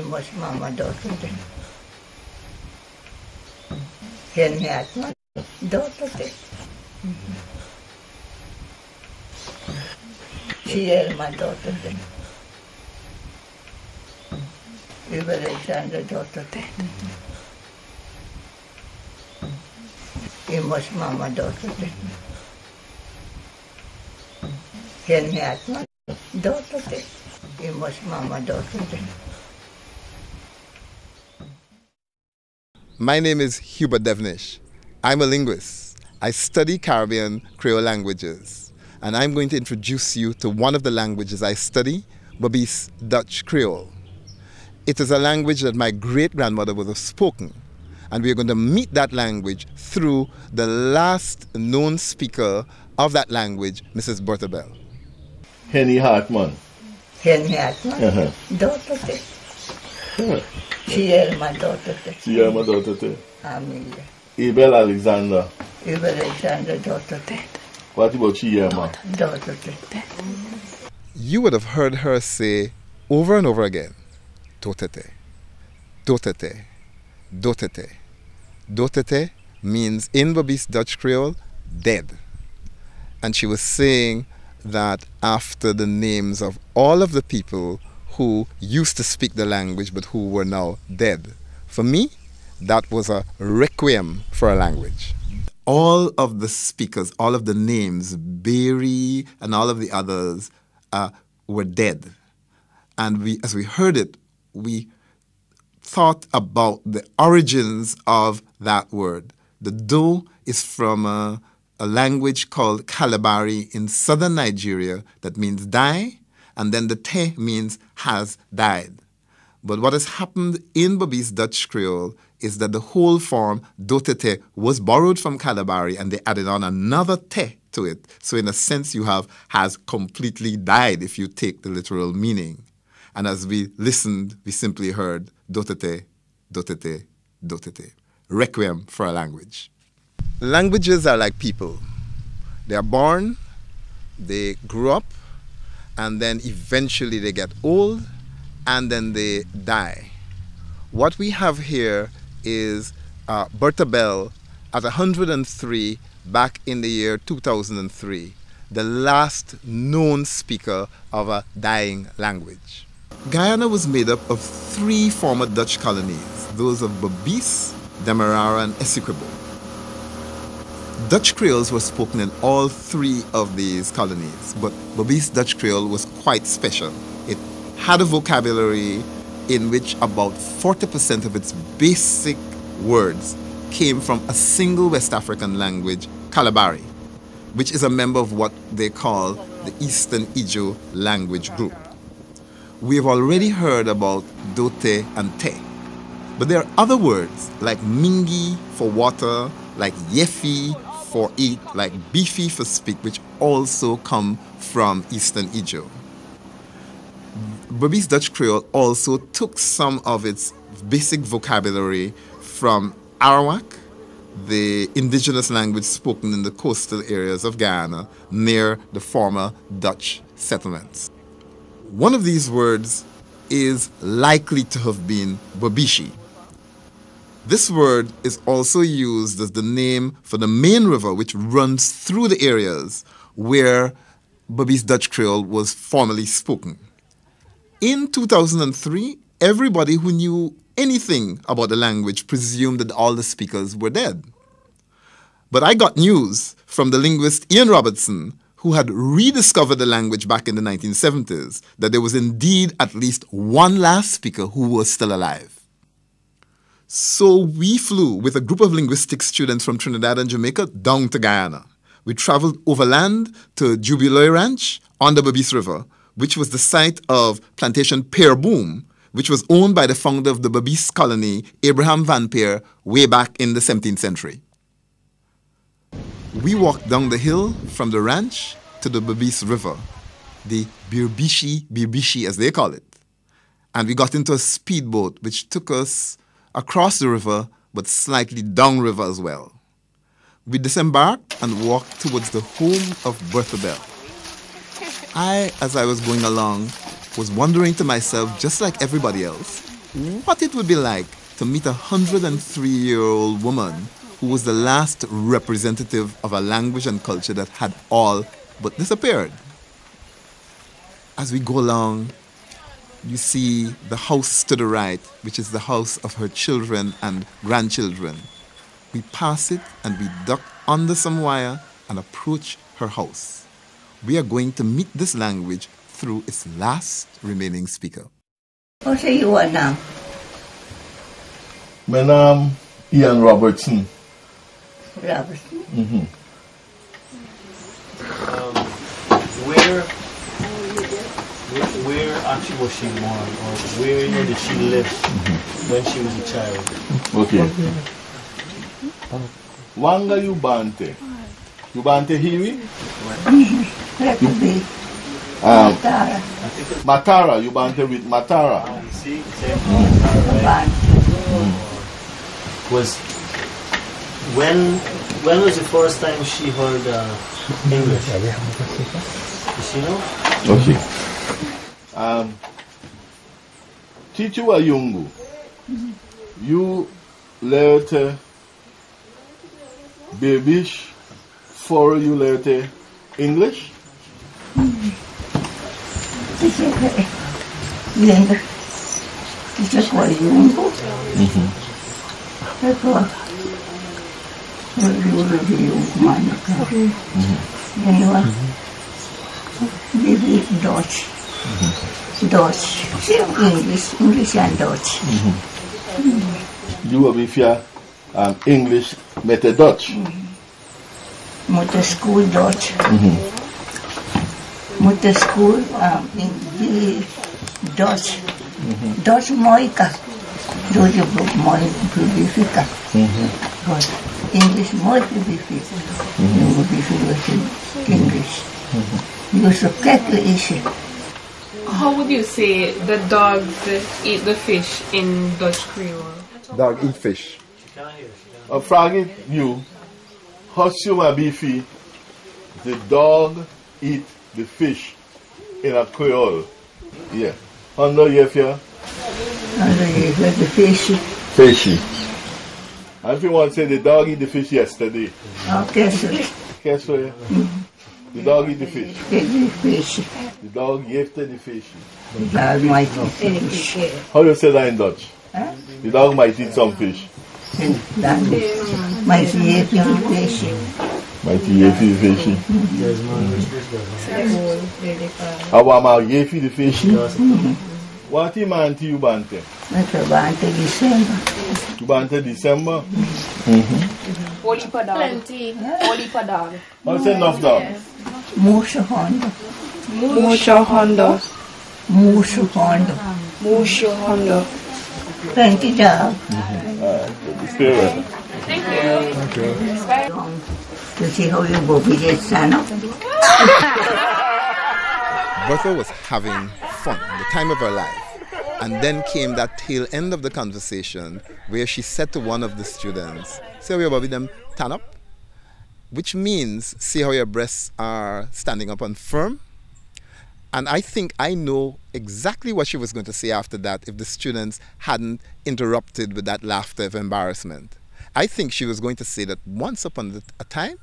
must mama daughter de. Henny atma daughter de. She is my daughter de. Alexander daughter de. He must mama daughter de. Henny atma daughter de. He must mama daughter de. My name is Hubert Devnish. I'm a linguist. I study Caribbean Creole languages, and I'm going to introduce you to one of the languages I study, Berbice Dutch Creole. It is a language that my great-grandmother would have spoken, and we're going to meet that language through the last known speaker of that language, Mrs. Bertha Bell. Henny Hartman. Henny Hartman, daughter de. She is my daughter de. She is my daughter de. Amelia. Abel Alexander. Abel Alexander daughter de. What about Chiema? Daughter de. You would have heard her say over and over again, Dotete, Dotete, Dotete. Dotete means in Berbice Dutch Creole, dead. And she was saying that after the names of all of the people who used to speak the language but who were now dead. For me, that was a requiem for a language. All of the speakers, all of the names, Berry and all of the others, were dead. And as we heard it, we thought about the origins of that word. The Do is from a language called Kalabari in southern Nigeria that means die, and then the Te means has died. But what has happened in Berbice Dutch Creole is that the whole form Dotete was borrowed from Kalabari and they added on another Te to it. So in a sense you have has completely died if you take the literal meaning. And as we listened, we simply heard Dotete, Dotete, Dotete. Requiem for a language. Languages are like people. They are born, they grew up, and then eventually they get old, and then they die. What we have here is Bertha Bell at 103 back in the year 2003, the last known speaker of a dying language. Guyana was made up of 3 former Dutch colonies, those of Berbice, Demerara, and Essequibo. Dutch Creoles were spoken in all 3 of these colonies, but Berbice Dutch Creole was quite special. It had a vocabulary in which about 40% of its basic words came from a single West African language, Kalabari, which is a member of what they call the Eastern Ijo language group. We have already heard about Dote and Te, but there are other words like Mingi for water, like Yefi for eat, like Beefy for speak, which also come from Eastern Ijo. Berbice Dutch Creole also took some of its basic vocabulary from Arawak, the indigenous language spoken in the coastal areas of Guyana near the former Dutch settlements. One of these words is likely to have been Berbice. This word is also used as the name for the main river which runs through the areas where Berbice Dutch Creole was formerly spoken. In 2003, everybody who knew anything about the language presumed that all the speakers were dead. But I got news from the linguist Ian Robertson, who had rediscovered the language back in the 1970s, that there was indeed at least one last speaker who was still alive. So we flew with a group of linguistics students from Trinidad and Jamaica down to Guyana. We traveled overland to Jubilee Ranch on the Berbice River, which was the site of plantation Pear Boom, which was owned by the founder of the Berbice colony, Abraham Van Peer, way back in the 17th century. We walked down the hill from the ranch to the Berbice River, the Berbice as they call it. And we got into a speedboat which took us across the river, but slightly downriver as well. We disembarked and walked towards the home of Bertha Bell. As I was going along, was wondering to myself, just like everybody else, what it would be like to meet a 103-year-old woman who was the last representative of a language and culture that had all but disappeared. As we go along, you see the house to the right, which is the house of her children and grandchildren. We pass it and we duck under some wire and approach her house. We are going to meet this language through its last remaining speaker. What say you are now? My name Ian Robertson. Robertson? Mm-hmm. Where actually was she born, or where did she live when she was a child? Okay. Wanga you bante? You bante hiwi? Repubi. Matara. Matara, you bante with Matara. You see, same thing, right? Was when was the first time she heard English? Does she know? Okay. Teach you a yungu. You learned Berbice for you learned English? Linda. Teacher called Yungo. That's all. You will be Monica. Anyway. Maybe Dutch. Dutch. English and Dutch. You will be your English better Dutch. Motor school Dutch. Motor school in Dutch. Dutch moika. Dojo book moi publifica. But English moi publifica. You will be fluent in English. You so easy. How would you say the dogs eat the fish in Dutch Creole? Dog eat fish. A fragment you, Hosuma beefy, the dog eat the fish in a Creole. Yeah. Under your fear? The fishy. Fishy. And if you want to say the dog eat the fish yesterday. Okay, so Guess what? The dog eat the fish. the fishy. The dog yesterday the fish. The dog might eat fish. How do you say that in Dutch? Huh? The dog might eat some fish. Might eat fish. Might eat yefi the fish. How am I yefi the fish? What man you bante? That's a bante December. You bante December? Plenty. Olipadog. What's enough dog? Musha Honda. Mucho Honda. Musha Honda. Mucho Honda. Plenty dog. The spirit. To see how you go with it, son. Bertha was having fun, the time of her life. And then came that tail end of the conversation where she said to one of the students, "See how your body them tan up?" Which means, see how your breasts are standing up and firm? And I think I know exactly what she was going to say after that if the students hadn't interrupted with that laughter of embarrassment. I think she was going to say that once upon a time,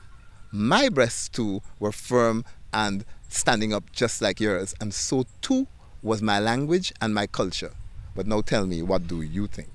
my breasts too were firm and standing up just like yours, and so too was my language and my culture. But now tell me, what do you think?